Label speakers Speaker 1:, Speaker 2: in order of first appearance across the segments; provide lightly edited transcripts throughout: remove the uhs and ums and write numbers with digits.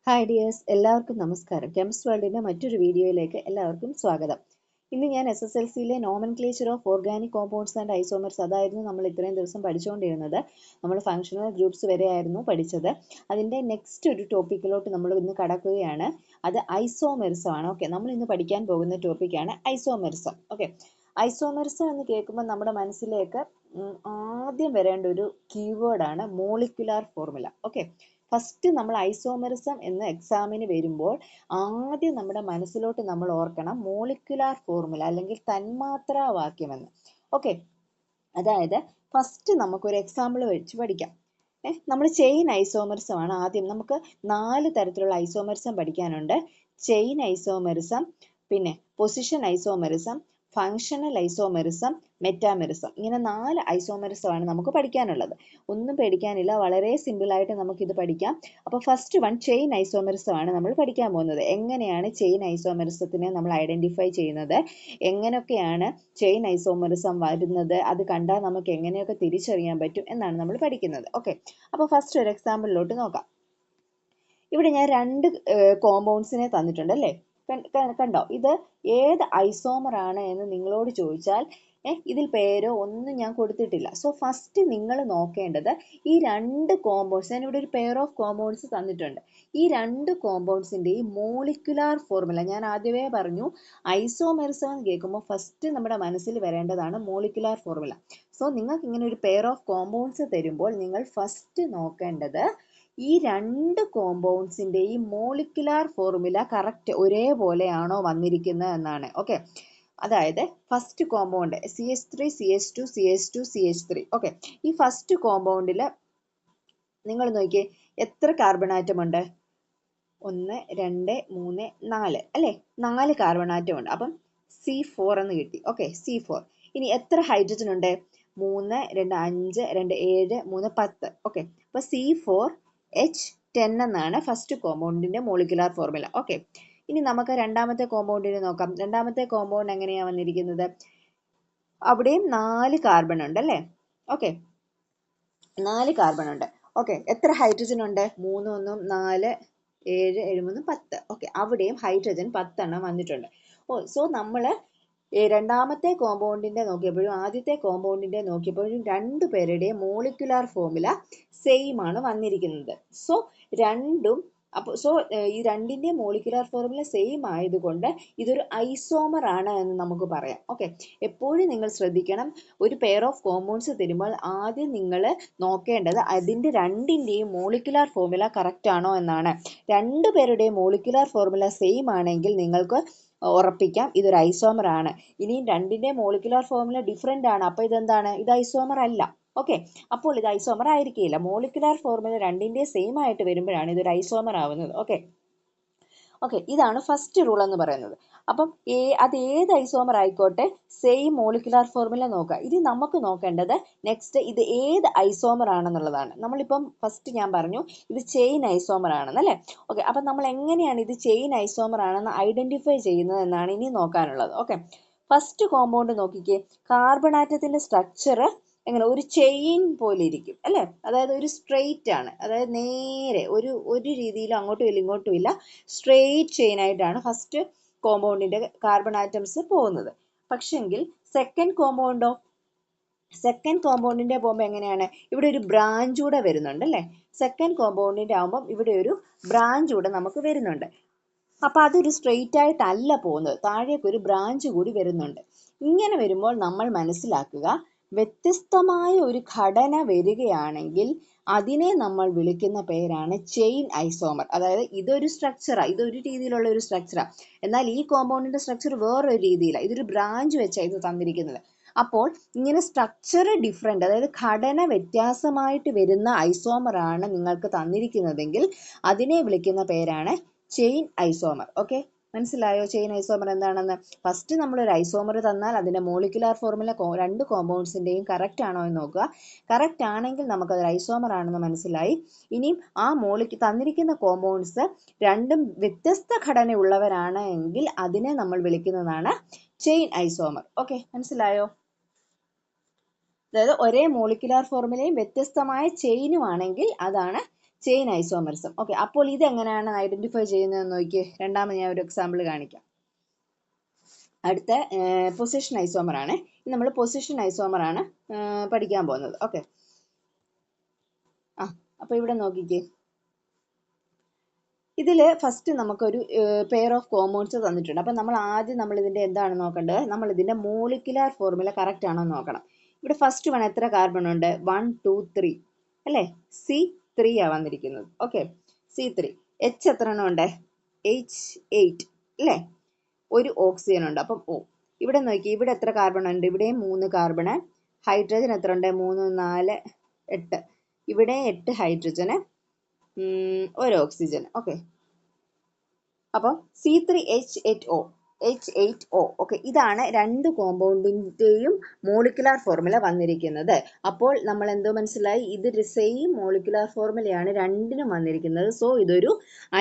Speaker 1: Hi dears, എല്ലാവർക്കും നമസ്കാരം. Chemist വേൾഡിൻ്റെ മറ്റൊരു വീഡിയോയിലേക്ക് എല്ലാവർക്കും സ്വാഗതം. ഇന്ന് ഞാൻ SSLCയിലെ nomenclature of organic compounds and isomers അതായിരുന്നു നമ്മൾ ഇത്രയും ദിവസം പഠിച്ചുകൊണ്ടിരുന്നത്. നമ്മൾ ഫങ്ഷണൽ ഗ്രൂപ്പ്സ് വരെ ആയിരുന്നു പഠിച്ചത്. അതിൻ്റെ നെക്സ്റ്റ് ഒരു ടോപ്പിക്കിലോട്ട് നമ്മൾ ഇന്ന് കടക്കുകയാണ്. അത് ഐസോമെറിസം ആണ്. ഓക്കെ, നമ്മൾ ഇന്ന് പഠിക്കാൻ പോകുന്ന ടോപ്പിക്കാണ് ഐസോമെറിസം. ഓക്കെ, ഐസോമെറിസം എന്ന് കേൾക്കുമ്പോൾ നമ്മുടെ മനസ്സിലേക്ക് ആദ്യം വരേണ്ട ഒരു കീവേഡാണ് മോളിക്കുലാർ ഫോർമുല. ഓക്കെ, ഫസ്റ്റ് നമ്മൾ ഐസോമെറിസം എന്ന എക്സാമിന് വരുമ്പോൾ ആദ്യം നമ്മുടെ മനസ്സിലോട്ട് നമ്മൾ ഓർക്കണം മോളിക്കുലാർ ഫോർമുല അല്ലെങ്കിൽ തന്മാത്രാവാക്യമെന്ന്. ഓക്കെ, അതായത് ഫസ്റ്റ് നമുക്കൊരു എക്സാമ്പിൾ വെച്ച് പഠിക്കാം. നമ്മൾ ചെയിൻ ഐസോമെറിസം ആണ് ആദ്യം. നമുക്ക് 4 തരത്തിലുള്ള ഐസോമെറിസം പഠിക്കാനുണ്ട്. ചെയിൻ ഐസോമെറിസം, പിന്നെ position isomerism, functional isomerism, metamerism. ഇങ്ങനെ 4 ഐസോമെറിസം ആണ് നമുക്ക് പഠിക്കാനുള്ളത്. ഒന്നും പേടിക്കാനില്ല, വളരെ സിമ്പിളായിട്ട് നമുക്കിത് പഠിക്കാം. അപ്പോൾ ഫസ്റ്റ് വൺ ചെയിൻ ഐസോമെറിസം ആണ് നമ്മൾ പഠിക്കാൻ പോകുന്നത്. എങ്ങനെയാണ് ചെയിൻ ഐസോമെറിസത്തിനെ നമ്മൾ ഐഡൻറ്റിഫൈ ചെയ്യുന്നത്, എങ്ങനെയൊക്കെയാണ് ചെയിൻ ഐസോമെറിസം വരുന്നത്, അത് കണ്ടാൽ നമുക്ക് എങ്ങനെയൊക്കെ തിരിച്ചറിയാൻ പറ്റും എന്നാണ് നമ്മൾ പഠിക്കുന്നത്. ഓക്കെ, അപ്പോൾ ഫസ്റ്റ് ഒരു എക്സാമ്പിളിലോട്ട് നോക്കാം. ഇവിടെ ഞാൻ 2 കോമ്പൗണ്ട്സിനെ തന്നിട്ടുണ്ട് അല്ലേ. കണ്ടോ, ഇത് ഏത് ഐസോമർ ആണ് എന്ന് നിങ്ങളോട് ചോദിച്ചാൽ ഇതിൽ പേരോ ഒന്നും ഞാൻ കൊടുത്തിട്ടില്ല. സോ ഫസ്റ്റ് നിങ്ങൾ നോക്കേണ്ടത് ഈ 2 കോമ്പൗണ്ട്സ്, ഞാൻ ഇവിടെ ഒരു പെയർ ഓഫ് കോമ്പൗണ്ട്സ് തന്നിട്ടുണ്ട്. ഈ 2 കോമ്പൗണ്ട്സിൻ്റെയും മോളിക്കുലാർ ഫോർമുല. ഞാൻ ആദ്യമേ പറഞ്ഞു, ഐസോമെറിസം എന്ന് കേൾക്കുമ്പോൾ ഫസ്റ്റ് നമ്മുടെ മനസ്സിൽ വരേണ്ടതാണ് മോളിക്കുലാർ ഫോർമുല. സോ നിങ്ങൾക്ക് ഇങ്ങനെ ഒരു പെയർ ഓഫ് കോമ്പൗണ്ട്സ് തരുമ്പോൾ നിങ്ങൾ ഫസ്റ്റ് നോക്കേണ്ടത് ഈ 2 കോമ്പൗണ്ട്സിൻ്റെയും മോളിക്കുലാർ ഫോർമുല കറക്റ്റ് ഒരേപോലെയാണോ വന്നിരിക്കുന്നത് എന്നാണ്. ഓക്കെ, അതായത് first compound CH3 CH2 CH2 CH3. Okay, ഈ ഫസ്റ്റ് കോമ്പൗണ്ടിൽ നിങ്ങൾ നോക്കിയേ എത്ര കാർബൺ ആറ്റം ഉണ്ട്? 1 2 3 4 അല്ലേ, 4 കാർബൺ ആറ്റം ഉണ്ട്. അപ്പം C4 എന്ന് കിട്ടി. Okay, C4. ഇനി എത്ര ഹൈഡ്രജൻ ഉണ്ട്? 3 2 5 2 7 3 10. ഓക്കെ, അപ്പോൾ C4H10 എന്നാണ് ഫസ്റ്റ് കോമ്പൗണ്ടിന്റെ മോളിക്കുലാർ ഫോർമുല. ഓക്കെ, ഇനി നമുക്ക് രണ്ടാമത്തെ കോമ്പൗണ്ടിനെ നോക്കാം. രണ്ടാമത്തെ കോമ്പൗണ്ട് എങ്ങനെയാണ് വന്നിരിക്കുന്നത്? അവിടെയും 4 കാർബൺ ഉണ്ട് അല്ലേ. ഓക്കെ, 4 കാർബൺ ഉണ്ട്. ഓക്കെ, എത്ര ഹൈഡ്രജൻ ഉണ്ട്? 3 1 4 7 7 3 10. ഓക്കെ, അവിടെയും ഹൈഡ്രജൻ 10 എണ്ണം വന്നിട്ടുണ്ട്. സോ നമ്മൾ രണ്ടാമത്തെ കോമ്പൗണ്ടിന്റെ നോക്കിയപ്പോഴും ആദ്യത്തെ കോമ്പൗണ്ടിന്റെ നോക്കിയപ്പോഴും 2 പേരുടെയും മോളിക്കുലാർ ഫോർമുല സെയിം ആണ് വന്നിരിക്കുന്നത്. സോ രണ്ടും ഈ രണ്ടിന്റെ മോളിക്കുലാർ ഫോർമുല സെയിം ആയതുകൊണ്ട് ഇതൊരു ഐസോമർ ആണ് എന്ന് നമുക്ക് പറയാം. ഓക്കെ, എപ്പോഴും നിങ്ങൾ ശ്രദ്ധിക്കണം, ഒരു പെയർ ഓഫ് കോമ്പൗണ്ട്സ് തരുമ്പോൾ ആദ്യം നിങ്ങൾ നോക്കേണ്ടത് അതിന്റെ രണ്ടിന്റെയും മോളിക്കുലാർ ഫോർമുല കറക്റ്റ് ആണോ എന്നാണ്. 2 പേരുടെയും മോളിക്കുലാർ ഫോർമുല സെയിം ആണെങ്കിൽ നിങ്ങൾക്ക് ഉറപ്പിക്കാം ഇതൊരു ഐസോമർ ആണ്. ഇനിയും രണ്ടിന്റെ മോളിക്കുലാർ ഫോർമുല ഡിഫറെന്റ് ആണ്, അപ്പോൾ ഇതെന്താണ്? ഇത് ഐസോമർ അല്ല. ഓക്കെ, അപ്പോൾ ഇത് ഐസോമർ ആയിരിക്കില്ല. മോളിക്കുലാർ ഫോർമുല രണ്ടിന്റെ സെയിം ആയിട്ട് വരുമ്പോഴാണ് ഇതൊരു ഐസോമർ ആവുന്നത്. ഓക്കെ, ഇതാണ് ഫസ്റ്റ് റൂൾ എന്ന് പറയുന്നത്. അപ്പം അത് ഏത് ഐസോമർ ആയിക്കോട്ടെ സെയിം മോളിക്കുലാർ ഫോർമുല നോക്കുക. ഇത് നമുക്ക് നോക്കേണ്ടത് നെക്സ്റ്റ് ഇത് ഏത് ഐസോമർ ആണെന്നുള്ളതാണ്. നമ്മളിപ്പം ഫസ്റ്റ് ഞാൻ പറഞ്ഞു ഇത് ചെയിൻ ഐസോമർ ആണെന്നല്ലേ. ഓക്കെ, അപ്പം നമ്മൾ എങ്ങനെയാണ് ഇത് ചെയിൻ ഐസോമർ ആണെന്ന് ഐഡന്റിഫൈ ചെയ്യുന്നത് എന്നാണ് ഇനി നോക്കാനുള്ളത്. ഓക്കെ, ഫസ്റ്റ് കോമ്പൗണ്ട് നോക്കിക്കേ, കാർബൺ ആറ്റത്തിന്റെ സ്ട്രക്ചർ എങ്ങനെ ഒരു ചെയിൻ പോലെ ഇരിക്കും അല്ലേ. അതായത് ഒരു സ്ട്രെയിറ്റ് ആണ്, അതായത് നേരെ ഒരു രീതിയിലും അങ്ങോട്ടും ഇല്ല ഇങ്ങോട്ടും ഇല്ല, സ്ട്രെയിറ്റ് ചെയിൻ ആയിട്ടാണ് ഫസ്റ്റ് കോമ്പൗണ്ടിന്റെ കാർബൺ ആറ്റംസ് പോകുന്നത്. പക്ഷെങ്കിൽ സെക്കൻഡ് കോമ്പൗണ്ടിന്റെ പോകുമ്പോൾ എങ്ങനെയാണ്? ഇവിടെ ഒരു ബ്രാഞ്ച് കൂടെ വരുന്നുണ്ട് അല്ലേ. സെക്കൻഡ് കോമ്പൗണ്ടിന്റെ ആകുമ്പോൾ ഇവിടെ ഒരു ബ്രാഞ്ച് കൂടെ നമുക്ക് വരുന്നുണ്ട്. അപ്പൊ അതൊരു സ്ട്രെയിറ്റ് ആയിട്ടല്ല പോകുന്നത്, താഴേക്ക് ഒരു ബ്രാഞ്ച് കൂടി വരുന്നുണ്ട്. ഇങ്ങനെ വരുമ്പോൾ നമ്മൾ മനസ്സിലാക്കുക, വ്യത്യസ്തമായ ഒരു ഘടന വരികയാണെങ്കിൽ അതിനെ നമ്മൾ വിളിക്കുന്ന പേരാണ് ചെയിൻ ഐസോമർ. അതായത് ഇതൊരു സ്ട്രക്ചറാണ്, ഇതൊരു രീതിയിലുള്ള ഒരു സ്ട്രക്ചറാണ്, എന്നാൽ ഈ കോമ്പൗണ്ടിന്റെ സ്ട്രക്ചർ വേറൊരു രീതിയിലാണ്, ഇതൊരു ബ്രാഞ്ച് വെച്ചാണ് ഇത് തന്നിരിക്കുന്നത്. അപ്പോൾ ഇങ്ങനെ സ്ട്രക്ചർ ഡിഫറെന്റ്, അതായത് ഘടന വ്യത്യാസമായിട്ട് വരുന്ന ഐസോമർ ആണ് നിങ്ങൾക്ക് തന്നിരിക്കുന്നതെങ്കിൽ അതിനെ വിളിക്കുന്ന പേരാണ് ചെയിൻ ഐസോമർ. ഓക്കെ, മനസ്സിലായോ ചെയിൻ ഐസോമർ എന്താണെന്ന്? ഫസ്റ്റ് നമ്മളൊരു ഐസോമർ തന്നാൽ അതിന്റെ മോളിക്കുലാർ ഫോർമുല 2 കോമ്പൗണ്ട്സിന്റെയും കറക്റ്റ് ആണോ എന്ന് നോക്കുക. കറക്റ്റ് ആണെങ്കിൽ നമുക്കതൊരു ഐസോമർ ആണെന്ന് മനസ്സിലായി. ഇനിയും ആ തന്നിരിക്കുന്ന കോമ്പൗണ്ട്സ് രണ്ടും വ്യത്യസ്ത ഘടനയുള്ളവരാണ് എങ്കിൽ അതിനെ നമ്മൾ വിളിക്കുന്നതാണ് ചെയിൻ ഐസോമർ. ഓക്കെ, മനസ്സിലായോ? അതായത് ഒരേ മോളിക്കുലാർ ഫോർമുലയും വ്യത്യസ്തമായ ചെയിനും ആണെങ്കിൽ അതാണ് ചെയിൻ ഐസോമറിസം. ഓക്കെ, അപ്പോൾ ഇത് എങ്ങനെയാണ് ഐഡന്റിഫൈ ചെയ്യുന്നതെന്ന് നോക്കിയേ. രണ്ടാമത് ഞാൻ ഒരു എക്സാമ്പിൾ കാണിക്കാം. അടുത്ത പൊസിഷൻ ഐസോമർ ആണ്. നമ്മൾ പൊസിഷൻ ഐസോമർ ആണ് പഠിക്കാൻ പോകുന്നത്. ഓക്കെ, അപ്പോൾ ഇവിടെ നോക്കിക്കേ. ഇതിൽ ഫസ്റ്റ് നമുക്കൊരു പെയർ ഓഫ് കോമ്പൗണ്ട്സ് തന്നിട്ടുണ്ട്. അപ്പം നമ്മൾ ഇതിൻ്റെ എന്താണ് നോക്കേണ്ടത്? നമ്മൾ ഇതിൻ്റെ മോളിക്കുലാർ ഫോർമുല കറക്റ്റ് ആണോ എന്ന് നോക്കണം. ഇവിടെ ഫസ്റ്റ് വൺ എത്ര കാർബൺ ഉണ്ട്? 1 2 3 അല്ലേ? C3 ആണ് വന്നിരിക്കുന്നത്. Okay, C3. H എത്ര എണ്ണം ഉണ്ട്? H8 അല്ലേ? ഒരു ഓക്സിജൻ ഉണ്ട്. അപ്പം O. ഇവിടെ നോക്കി, ഇവിടെ എത്ര കാർബൺ ഉണ്ട്? ഇവിടെയും 3 കാർബണ്. ഹൈഡ്രജൻ എത്ര ഉണ്ട്? 3 4 8. ഇവിടെ 8 ഹൈഡ്രജന്, ഒരു ഓക്സിജൻ. ഓക്കെ, അപ്പം C3H8O. ഓക്കെ, ഇതാണ് രണ്ട് കോമ്പൗണ്ടിൻ്റെയും മോളിക്കുലാർ ഫോർമുല വന്നിരിക്കുന്നത്. അപ്പോൾ നമ്മൾ എന്തോ മനസ്സിലായി? ഇത് സെയിം മോളിക്കുലാർ ഫോർമുലയാണ് രണ്ടിനും വന്നിരിക്കുന്നത്. സോ ഇതൊരു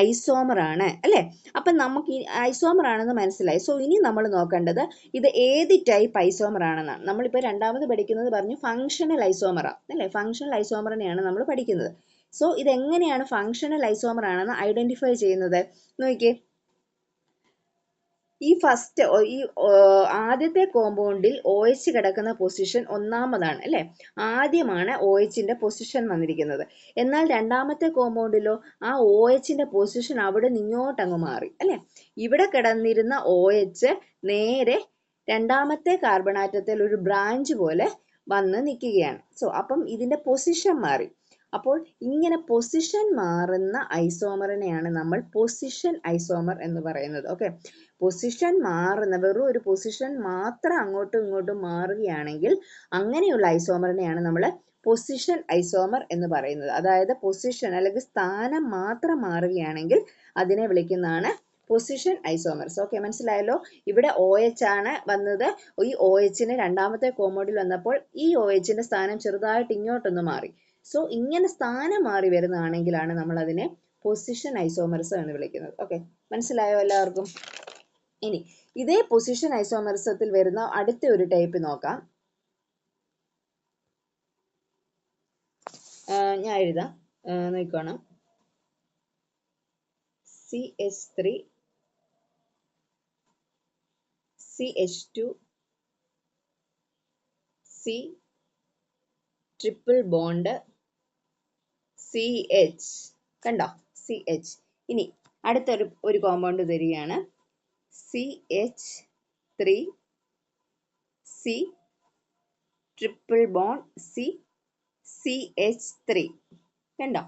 Speaker 1: ഐസോമർ ആണ് അല്ലേ? അപ്പം നമുക്ക് ഈ ഐസോമർ ആണെന്ന് മനസ്സിലായി. സോ ഇനി നമ്മൾ നോക്കേണ്ടത് ഇത് ഏത് ടൈപ്പ് ഐസോമർ ആണെന്നാണ്. നമ്മളിപ്പോൾ രണ്ടാമത് പഠിക്കുന്നത് പറഞ്ഞു ഫങ്ഷണൽ ഐസോമറാണ് അല്ലേ? ഫങ്ഷണൽ ഐസോമറിനെയാണ് നമ്മൾ പഠിക്കുന്നത്. സോ ഇതെങ്ങനെയാണ് ഫങ്ഷണൽ ഐസോമർ ആണെന്ന് ഐഡന്റിഫൈ ചെയ്യുന്നത്? നോക്കിയേ, ഈ ആദ്യത്തെ കോമ്പൗണ്ടിൽ OH കിടക്കുന്ന പൊസിഷൻ ഒന്നാമതാണ് അല്ലേ? ആദ്യമാണ് OHന്റെ പൊസിഷൻ വന്നിരിക്കുന്നത്. എന്നാൽ രണ്ടാമത്തെ കോമ്പൗണ്ടിലോ ആ OHന്റെ പൊസിഷൻ അവിടെ നിങ്ങോട്ടങ്ങ് മാറി അല്ലേ? ഇവിടെ കിടന്നിരുന്ന OH നേരെ രണ്ടാമത്തെ കാർബൺ ആറ്റത്തിൽ ഒരു ബ്രാഞ്ച് പോലെ വന്ന് നിൽക്കുകയാണ്. സോ അപ്പം ഇതിന്റെ പൊസിഷൻ മാറി. അപ്പോൾ ഇങ്ങനെ പൊസിഷൻ മാറുന്ന ഐസോമറിനെയാണ് നമ്മൾ പൊസിഷൻ ഐസോമർ എന്ന് പറയുന്നത്. ഓക്കെ, പൊസിഷൻ മാറുന്ന, വെറും ഒരു പൊസിഷൻ മാത്രം അങ്ങോട്ടും ഇങ്ങോട്ടും മാറുകയാണെങ്കിൽ അങ്ങനെയുള്ള ഐസോമറിനെയാണ് നമ്മൾ പൊസിഷൻ ഐസോമർ എന്ന് പറയുന്നത്. അതായത് പൊസിഷൻ അല്ലെങ്കിൽ സ്ഥാനം മാത്രം മാറുകയാണെങ്കിൽ അതിനെ വിളിക്കുന്നതാണ് പൊസിഷൻ ഐസോമർസ്. ഓക്കെ, മനസ്സിലായല്ലോ? ഇവിടെ OH ആണ് വന്നത്. ഈ OHന് രണ്ടാമത്തെ കോമ്പൗണ്ടിൽ വന്നപ്പോൾ ഈ OHന്റെ സ്ഥാനം ചെറുതായിട്ട് ഇങ്ങോട്ടൊന്ന് മാറി. സോ ഇങ്ങനെ സ്ഥാനം മാറി വരുന്നതാണെങ്കിലാണ് നമ്മൾ അതിനെ പൊസിഷൻ ഐസോമർസ് എന്ന് വിളിക്കുന്നത്. ഓക്കെ, മനസ്സിലായോ എല്ലാവർക്കും? ഇനി ഇതേ പൊസിഷൻ ഐസോമറിസത്തിൽ വരുന്ന അടുത്ത ഒരു ടൈപ്പ് നോക്കാം. ഞാൻ എഴുതാം, നോക്കണം. CH3 CH2 C triple bond CH. കണ്ടോ? CH. ഇനി അടുത്തൊരു കോമ്പൗണ്ട് തരികയാണ്. CH3 C triple bond CH3. കണ്ടോ?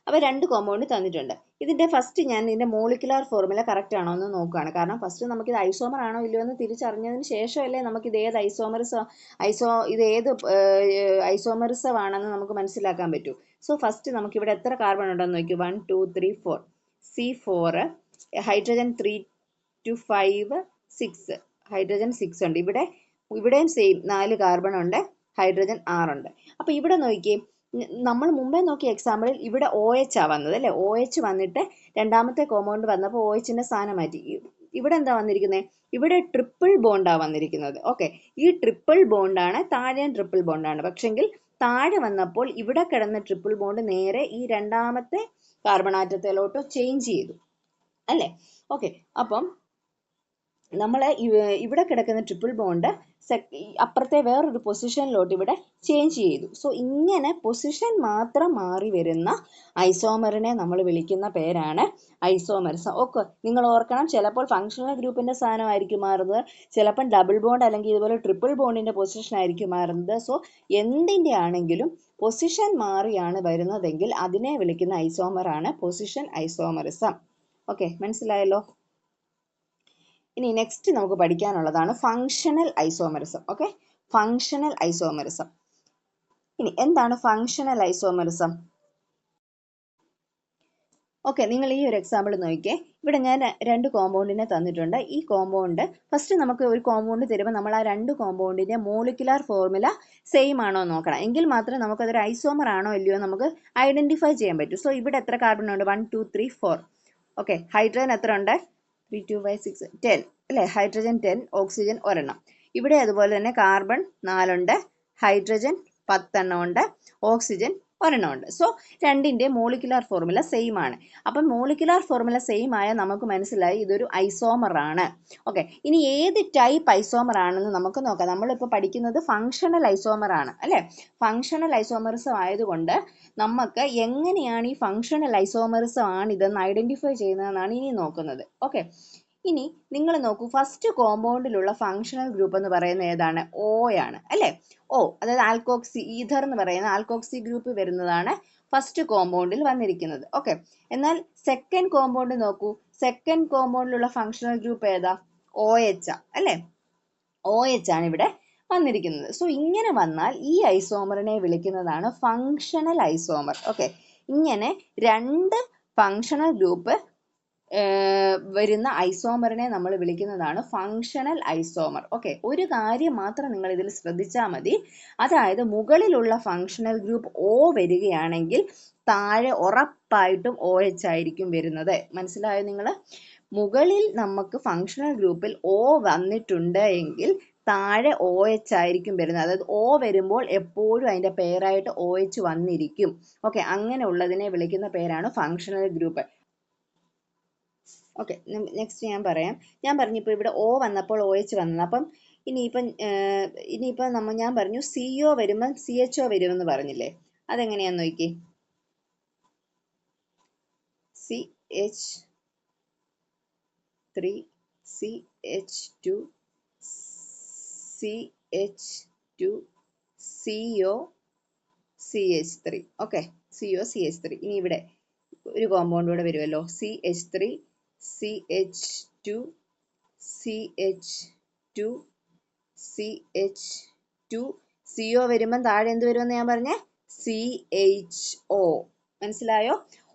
Speaker 1: അപ്പോൾ രണ്ട് കോമ്പൗണ്ട് തന്നിട്ടുണ്ട്. ഇതിന്റെ ഫസ്റ്റ് ഞാൻ ഇതിന്റെ മോളിക്കുലാർ ഫോർമുല കറക്റ്റ് ആണോ എന്ന് നോക്കുകയാണ്. കാരണം ഫസ്റ്റ് നമുക്ക് ഇത് ഐസോമർ ആണോ ഇല്ലയോ എന്ന് തിരിച്ചറിഞ്ഞതിന് ശേഷമല്ലേ നമുക്ക് ഇത് ഏത് ഇത് ഏത് ഐസോമറിസം ആണെന്ന് നമുക്ക് മനസ്സിലാക്കാൻ പറ്റൂ. സോ ഫസ്റ്റ് നമുക്ക് ഇവിടെ എത്ര കാർബൺ ഉണ്ടെന്ന് നോക്കി. 1 2 3 4. C4, hydrogen 3 to 5 6. ഹൈഡ്രജൻ 6 ഉണ്ട്. ഇവിടെയും സെയിം 4 കാർബൺ ഉണ്ട്, ഹൈഡ്രജൻ 6 ഉണ്ട്. അപ്പോൾ ഇവിടെ നോക്കിയേ, നമ്മൾ മുമ്പേ നോക്കിയ എക്സാമ്പിളിൽ ഇവിടെ OH ആ വന്നത് അല്ലേ? OH വന്നിട്ട് രണ്ടാമത്തെ കോമ്പൗണ്ട് വന്നപ്പോൾ OHന്റെ സ്ഥാനം മാറ്റി. ഇവിടെ എന്താ വന്നിരിക്കുന്നത്? ഇവിടെ ട്രിപ്പിൾ ബോണ്ടാണ് വന്നിരിക്കുന്നത്. ഓക്കെ, ഈ ട്രിപ്പിൾ ബോണ്ടാണ്, താഴെയും ട്രിപ്പിൾ ബോണ്ടാണ്. പക്ഷെങ്കിൽ താഴെ വന്നപ്പോൾ ഇവിടെ കിടന്ന ട്രിപ്പിൾ ബോണ്ട് നേരെ ഈ രണ്ടാമത്തെ കാർബൺ ആറ്റത്തിലോട്ട് ചേഞ്ച് ചെയ്തു അല്ലേ? ഓക്കെ, അപ്പം നമ്മൾ ഇവിടെ കിടക്കുന്ന ട്രിപ്പിൾ ബോണ്ട് അപ്പുറത്തെ വേറൊരു പൊസിഷനിലോട്ട് ഇവിടെ ചേഞ്ച് ചെയ്തു. സോ ഇങ്ങനെ പൊസിഷൻ മാത്രം മാറി വരുന്ന ഐസോമറിനെ നമ്മൾ വിളിക്കുന്ന പേരാണ് ഐസോമർസ്. ഓക്കെ, നിങ്ങൾ ഓർക്കണം, ചിലപ്പോൾ ഫങ്ഷണൽ ഗ്രൂപ്പിന്റെ സ്ഥാനമായിരിക്കും മാറുന്നത്, ചിലപ്പോൾ ഡബിൾ ബോണ്ട് അല്ലെങ്കിൽ ഇതുപോലെ ട്രിപ്പിൾ ബോണ്ടിന്റെ പൊസിഷൻ ആയിരിക്കും മാറുന്നത്. സോ എന്തിൻ്റെ ആണെങ്കിലും പൊസിഷൻ മാറിയാണ് വരുന്നതെങ്കിൽ അതിനെ വിളിക്കുന്ന ഐസോമറാണ് പൊസിഷൻ ഐസോമറിസം. ഓക്കെ, മനസ്സിലായല്ലോ? ഇനി നെക്സ്റ്റ് നമുക്ക് പഠിക്കാനുള്ളതാണ് functional isomerism. Okay, functional isomerism. ഇനി എന്താണ് ഫങ്ഷണൽ ഐസോമറിസം? ഓക്കെ, നിങ്ങൾ ഈ ഒരു എക്സാമ്പിൾ നോക്കിയേ. ഇവിടെ ഞാൻ രണ്ട് കോമ്പൗണ്ടിനെ തന്നിട്ടുണ്ട്. ഈ കോമ്പൗണ്ട് ഫസ്റ്റ് നമുക്ക് ഒരു കോമ്പൗണ്ട് തരുമ്പോൾ നമ്മൾ ആ രണ്ട് കോമ്പൗണ്ടിന്റെ മോളിക്കുലാർ ഫോർമുല സെയിം ആണോ നോക്കണം. എങ്കിൽ മാത്രമേ നമുക്കതൊരു ഐസോമർ ആണോ ഇല്ലയോ നമുക്ക് ഐഡന്റിഫൈ ചെയ്യാൻ പറ്റൂ. സോ ഇവിടെ എത്ര കാർബൺ ഉണ്ട്? 1 2 3 4. ഓക്കെ, ഹൈഡ്രജൻ എത്ര ഉണ്ട്? 3 2 5 6 10 അല്ലേ? ഹൈഡ്രജൻ 10, ഓക്സിജൻ ഒരെണ്ണം. ഇവിടെ അതുപോലെ തന്നെ കാർബൺ 4 ഉണ്ട്, ഹൈഡ്രജൻ 10 എണ്ണം ഉണ്ട്, ഓക്സിജൻ ഒരെണ്ണം ഉണ്ട്. സോ രണ്ടിൻ്റെ മോളിക്കുലാർ ഫോർമുല സെയിം ആണ്. അപ്പം മോളിക്കുലാർ ഫോർമുല സെയിം ആയാൽ നമുക്ക് മനസ്സിലായി ഇതൊരു ഐസോമർ ആണ്. ഓക്കെ, ഇനി ഏത് ടൈപ്പ് ഐസോമർ ആണെന്ന് നമുക്ക് നോക്കാം. നമ്മളിപ്പോൾ പഠിക്കുന്നത് ഫങ്ഷണൽ ഐസോമർ ആണ് അല്ലേ. ഫങ്ഷണൽ ഐസോമറിസം ആയതുകൊണ്ട് നമുക്ക് എങ്ങനെയാണ് ഈ ഫങ്ഷണൽ ഐസോമറിസം ആണ് ഇതെന്ന് ഐഡന്റിഫൈ ചെയ്യുന്നതെന്നാണ് ഇനി നോക്കുന്നത്. ഓക്കെ, ഇനി നിങ്ങൾ നോക്കൂ, ഫസ്റ്റ് കോമ്പൗണ്ടിലുള്ള ഫങ്ഷണൽ ഗ്രൂപ്പ് എന്ന് പറയുന്നത് ഏതാണ്? O ആണ് അല്ലേ. O അതായത് ആൽക്കോക്സി ഈഥർ എന്ന് പറയുന്ന ആൽക്കോക്സി ഗ്രൂപ്പ് വരുന്നതാണ് ഫസ്റ്റ് കോമ്പൗണ്ടിൽ വന്നിരിക്കുന്നത്. ഓക്കെ, എന്നാൽ സെക്കൻഡ് കോമ്പൗണ്ട് നോക്കൂ, സെക്കൻഡ് കോമ്പൗണ്ടിലുള്ള ഫങ്ഷണൽ ഗ്രൂപ്പ് ഏതാ? OH അല്ലേ. OH ആണ് ഇവിടെ വന്നിരിക്കുന്നത്. സോ ഇങ്ങനെ വന്നാൽ ഈ ഐസോമറിനെ വിളിക്കുന്നതാണ് ഫങ്ഷണൽ ഐസോമർ. ഓക്കെ, ഇങ്ങനെ രണ്ട് ഫങ്ഷണൽ ഗ്രൂപ്പ് വരുന്ന ഐസോമറിനെ നമ്മൾ വിളിക്കുന്നതാണ് ഫങ്ഷണൽ ഐസോമർ. ഓക്കെ, ഒരു കാര്യം മാത്രം നിങ്ങൾ ഇതിൽ ശ്രദ്ധിച്ചാൽ മതി, അതായത് മുകളിലുള്ള ഫങ്ഷണൽ ഗ്രൂപ്പ് O വരികയാണെങ്കിൽ താഴെ ഉറപ്പായിട്ടും OH ആയിരിക്കും വരുന്നത്. മനസ്സിലായോ നിങ്ങൾ? മുകളിൽ നമുക്ക് ഫങ്ഷണൽ ഗ്രൂപ്പിൽ O വന്നിട്ടുണ്ട് എങ്കിൽ താഴെ OH ആയിരിക്കും വരുന്നത്. അതായത് O വരുമ്പോൾ എപ്പോഴും അതിൻ്റെ പേരായിട്ട് OH വന്നിരിക്കും. ഓക്കെ, അങ്ങനെ ഉള്ളതിനെ വിളിക്കുന്ന പേരാണ് ഫങ്ഷണൽ ഗ്രൂപ്പ്. ഓക്കെ, നെക്സ്റ്റ് ഞാൻ പറഞ്ഞു ഇപ്പോൾ ഇവിടെ O വന്നപ്പോൾ OH വന്നത്. അപ്പം ഇനിയിപ്പം ഞാൻ പറഞ്ഞു CO വരുമ്പം CHO വരുമെന്ന് പറഞ്ഞില്ലേ, അതെങ്ങനെയാന്ന് നോക്കി. CH3 CH2 CH2 CO CH3. Okay, CO CH3. ഇനി ഇവിടെ ഒരു കോമ്പൗണ്ട് കൂടെ വരുമല്ലോ, CH3 CH2 CH2 CH2 CO വരുമ്പം താഴെ എന്ത് വരുമെന്ന് ഞാൻ പറഞ്ഞേ? CHO. മനസ്സിലായോ?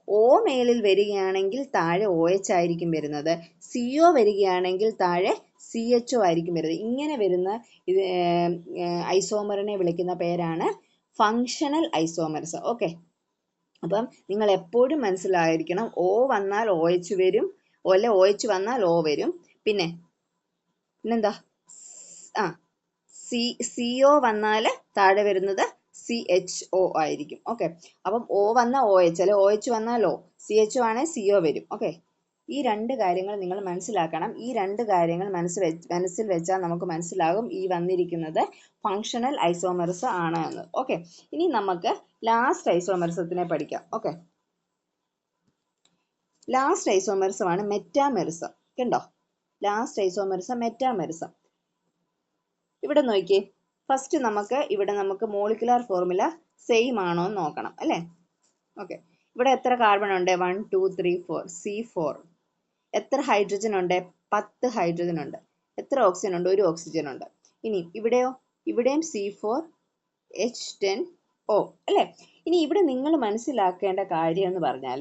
Speaker 1: O മേലിൽ വരികയാണെങ്കിൽ താഴെ OH ആയിരിക്കും വരുന്നത്, CO വരികയാണെങ്കിൽ താഴെ CHO ആയിരിക്കും വരുന്നത്. ഇങ്ങനെ വരുന്ന ഐസോമറിനെ വിളിക്കുന്ന പേരാണ് ഫങ്ഷണൽ ഐസോമർസ്. ഓക്കെ, അപ്പം നിങ്ങൾ എപ്പോഴും മനസ്സിലായിരിക്കണം, O വന്നാൽ OH വരും, അല്ലെ OH വന്നാൽ O വരും. പിന്നെന്താ? CO വന്നാൽ താഴെ വരുന്നത് CHO ആയിരിക്കും. ഓക്കെ, അപ്പം O വന്നാൽ OH, അല്ലെ OH വന്നാൽ O, CHO ആണെങ്കിൽ CO വരും. ഓക്കെ, ഈ രണ്ട് കാര്യങ്ങൾ നിങ്ങൾ മനസ്സിലാക്കണം. ഈ രണ്ട് കാര്യങ്ങൾ മനസ്സിൽ വെച്ചാൽ നമുക്ക് മനസ്സിലാകും ഈ വന്നിരിക്കുന്നത് ഫങ്ഷണൽ ഐസോമർസ് ആണ് എന്ന്. ഓക്കെ, ഇനി നമുക്ക് ലാസ്റ്റ് ഐസോമർസത്തിനെ പഠിക്കാം. ഓക്കെ, ലാസ്റ്റ് ഐസോമർസമാണ് മെറ്റാമെറിസം. കണ്ടോ, ലാസ്റ്റ് ഐസോമർസം മെറ്റാമെറിസം. ഇവിടെ നോക്കിയേ, ഫസ്റ്റ് നമുക്ക് മോളിക്കുലാർ ഫോർമുല സെയിം ആണോ എന്ന് നോക്കണം അല്ലേ. ഓക്കെ, ഇവിടെ എത്ര കാർബൺ ഉണ്ട്? 1 2 3 4 C4. എത്ര ഹൈഡ്രജൻ ഉണ്ട്? 10 ഹൈഡ്രജൻ ഉണ്ട്. എത്ര ഓക്സിജൻ ഉണ്ട്? 1 ഓക്സിജൻ ഉണ്ട്. ഇനി ഇവിടെയും C4H10O അല്ലേ. ഇനി ഇവിടെ നിങ്ങൾ മനസ്സിലാക്കേണ്ട കാര്യം എന്ന് പറഞ്ഞാൽ,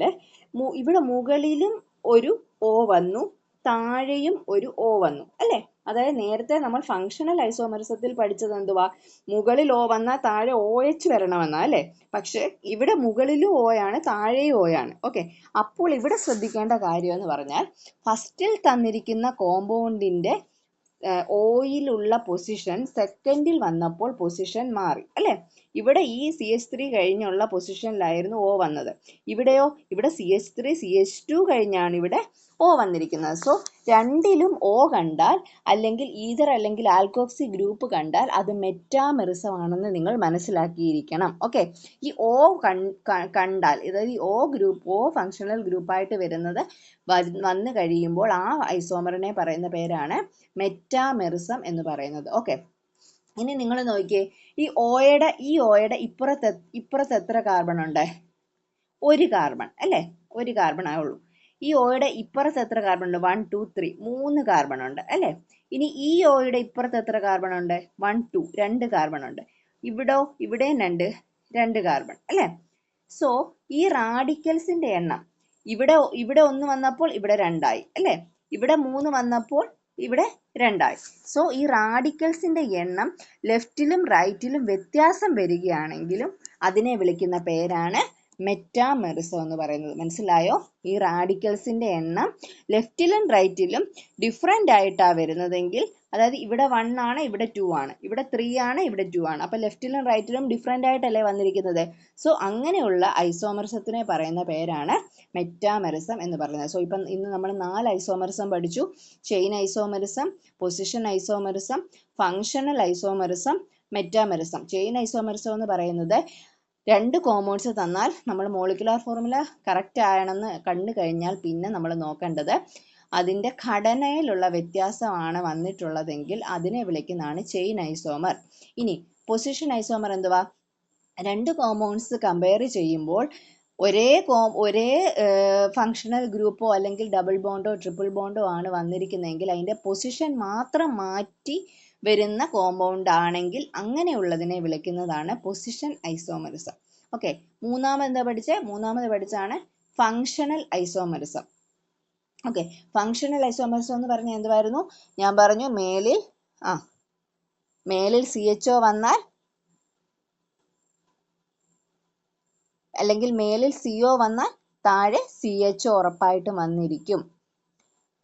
Speaker 1: ഇവിടെ മുകളിലും ഒരു O വന്നു, താഴെയും ഒരു O വന്നു അല്ലേ. അതായത് നേരത്തെ നമ്മൾ ഫങ്ഷണൽ ഐസോമറിസത്തിൽ പഠിച്ചത് എന്തുവാ? മുകളിൽ O വന്നാൽ താഴെ OH വരണമെന്നാ അല്ലേ. പക്ഷെ ഇവിടെ മുകളിലും O ആണ്, താഴെയും O ആണ്. ഓക്കെ, അപ്പോൾ ഇവിടെ ശ്രദ്ധിക്കേണ്ട കാര്യം എന്ന് പറഞ്ഞാൽ, ഫസ്റ്റിൽ തന്നിരിക്കുന്ന കോമ്പൗണ്ടിന്റെ ഓയിലുള്ള പൊസിഷൻ സെക്കൻഡിൽ വന്നപ്പോൾ പൊസിഷൻ മാറി അല്ലേ. ഇവിടെ ഈ CH3 കഴിഞ്ഞുള്ള പൊസിഷനിലായിരുന്നു O വന്നത്. ഇവിടെ CH3 CH2 കഴിഞ്ഞാണ് ഇവിടെ O വന്നിരിക്കുന്നത്. സോ രണ്ടിലും O കണ്ടാൽ, അല്ലെങ്കിൽ ആൽക്കോക്സി ഗ്രൂപ്പ് കണ്ടാൽ അത് മെറ്റാമെറിസം ആണെന്ന് നിങ്ങൾ മനസ്സിലാക്കിയിരിക്കണം. ഓക്കെ, ഈ O കണ്ടാൽ, അതായത് ഈ O ഫങ്ഷണൽ ഗ്രൂപ്പായിട്ട് വരുന്നത് വന്നു കഴിയുമ്പോൾ ആ ഐസോമറിനെ പറയുന്ന പേരാണ് മെറ്റാമെറിസം എന്ന് പറയുന്നത്. ഓക്കെ, ഇനി നിങ്ങൾ നോക്കിയേ, ഈ ഓയുടെ ഇപ്പുറത്ത് എത്ര കാർബൺ ഉണ്ട്? 1 കാർബൺ അല്ലേ, 1 കാർബൺ ആയുള്ളൂ. ഈ ഓയുടെ ഇപ്പുറത്ത് എത്ര കാർബൺ ഉണ്ട്? 1 2 3 3 കാർബൺ ഉണ്ട് അല്ലേ. ഇനി ഈ ഓയുടെ ഇപ്പുറത്ത് എത്ര കാർബൺ ഉണ്ട്? 1 2 2 കാർബൺ ഉണ്ട്. ഇവിടെയും 2 കാർബൺ അല്ലേ. സോ ഈ റാഡിക്കൽസിന്റെ എണ്ണം ഇവിടെ 1 വന്നപ്പോൾ ഇവിടെ 2 ആയി അല്ലേ, ഇവിടെ 3 വന്നപ്പോൾ ഇവിടെ 2 ആയി. സോ ഈ റാഡിക്കൽസിന്റെ എണ്ണം ലെഫ്റ്റിലും റൈറ്റിലും വ്യത്യാസം വരികയാണെങ്കിലും അതിനെ വിളിക്കുന്ന പേരാണ് മെറ്റാമെറിസം എന്ന് പറയുന്നത്. മനസ്സിലായോ? ഈ റാഡിക്കൽസിന്റെ എണ്ണം ലെഫ്റ്റിലും റൈറ്റിലും ഡിഫറെൻ്റ് ആയിട്ടാണ് വരുന്നതെങ്കിൽ അതായത് ഇവിടെ 1 ആണ്, ഇവിടെ 2 ആണ്, ഇവിടെ 3 ആണ്, ഇവിടെ 2 ആണ്. അപ്പോൾ ലെഫ്റ്റിലും റൈറ്റിലും ഡിഫറെൻ്റ് ആയിട്ടല്ലേ വന്നിരിക്കുന്നത്. സോ അങ്ങനെയുള്ള ഐസോമറിസത്തിനെ പറയുന്ന പേരാണ് മെറ്റാമെറിസം എന്ന് പറയുന്നത്. സോ ഇപ്പം ഇന്ന് നമ്മൾ 4 ഐസോമറിസം പഠിച്ചു. Chain isomerism, position isomerism, functional isomerism, metamerism. Chain isomerism എന്ന് പറയുന്നത് 2 കോമ്പൗണ്ട്സ് തന്നാൽ നമ്മൾ മോളിക്കുലാർ ഫോർമുല കറക്റ്റ് ആണെന്ന് കണ്ടു കഴിഞ്ഞാൽ പിന്നെ നമ്മൾ നോക്കേണ്ടത് അതിൻ്റെ ഘടനയിലുള്ള വ്യത്യാസമാണ് വന്നിട്ടുള്ളതെങ്കിൽ അതിനെ വിളിക്കുന്നതാണ് ചെയിൻ ഐസോമർ. ഇനി പൊസിഷൻ ഐസോമർ എന്തുവാ? 2 കോമ്പൗണ്ട്സ് കമ്പയർ ചെയ്യുമ്പോൾ ഒരേ ഫങ്ഷണൽ ഗ്രൂപ്പോ അല്ലെങ്കിൽ ഡബിൾ ബോണ്ടോ ട്രിപ്പിൾ ബോണ്ടോ ആണ് വന്നിരിക്കുന്നതെങ്കിൽ അതിൻ്റെ പൊസിഷൻ മാത്രം മാറ്റി വരുന്ന കോമ്പൗണ്ട് ആണെങ്കിൽ അങ്ങനെയുള്ളതിനെ വിളിക്കുന്നതാണ് പൊസിഷൻ ഐസോമറിസം. ഓക്കെ, മൂന്നാമത് പഠിച്ചാണ് functional isomerism. Okay, functional isomerism എന്ന് പറഞ്ഞാൽ എന്തുവായിരുന്നു? ഞാൻ പറഞ്ഞു മേലിൽ CHO വന്നാൽ അല്ലെങ്കിൽ മേലിൽ CO വന്നാൽ താഴെ CHO ഉറപ്പായിട്ടും വന്നിരിക്കും.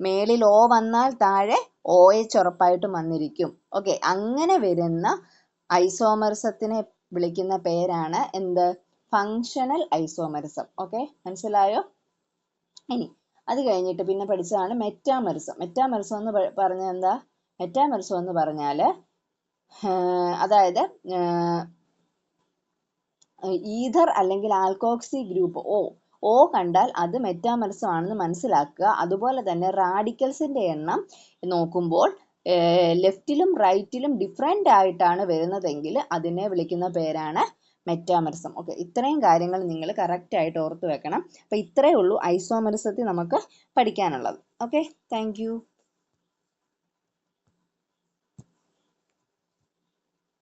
Speaker 1: മേലിൽ O വന്നാൽ താഴെ OH ഉറപ്പായിട്ടും വന്നിരിക്കും. ഓക്കെ, അങ്ങനെ വരുന്ന ഐസോമറിസത്തിനെ വിളിക്കുന്ന പേരാണ് എന്ത്? Functional isomerism. ഓക്കെ, മനസ്സിലായോ? ഇനി അത് കഴിഞ്ഞിട്ട് പിന്നെ പഠിച്ചതാണ് മെറ്റാമെറിസം. മെറ്റാമെറിസം എന്ന് പറഞ്ഞാൽ എന്താ? മെറ്റാമെറിസം എന്ന് പറഞ്ഞാൽ അതായത് ഈഥർ അല്ലെങ്കിൽ ആൽക്കോക്സി ഗ്രൂപ്പ് O കണ്ടാൽ അത് മെറ്റാമെറിസം ആണെന്ന് മനസ്സിലാക്കുക. അതുപോലെ തന്നെ റാഡിക്കൽസിൻ്റെ എണ്ണം നോക്കുമ്പോൾ ലെഫ്റ്റിലും റൈറ്റിലും ഡിഫറെൻ്റ് ആയിട്ടാണ് വരുന്നതെങ്കിൽ അതിനെ വിളിക്കുന്ന പേരാണ് മെറ്റാമെറിസം. ഓക്കെ, ഇത്രയും കാര്യങ്ങൾ നിങ്ങൾ കറക്റ്റായിട്ട് ഓർത്ത് വെക്കണം. അപ്പോൾ ഇത്രയേ ഉള്ളൂ ഐസോമറിസത്തിൽ നമുക്ക് പഠിക്കാനുള്ളത്. Okay, thank you.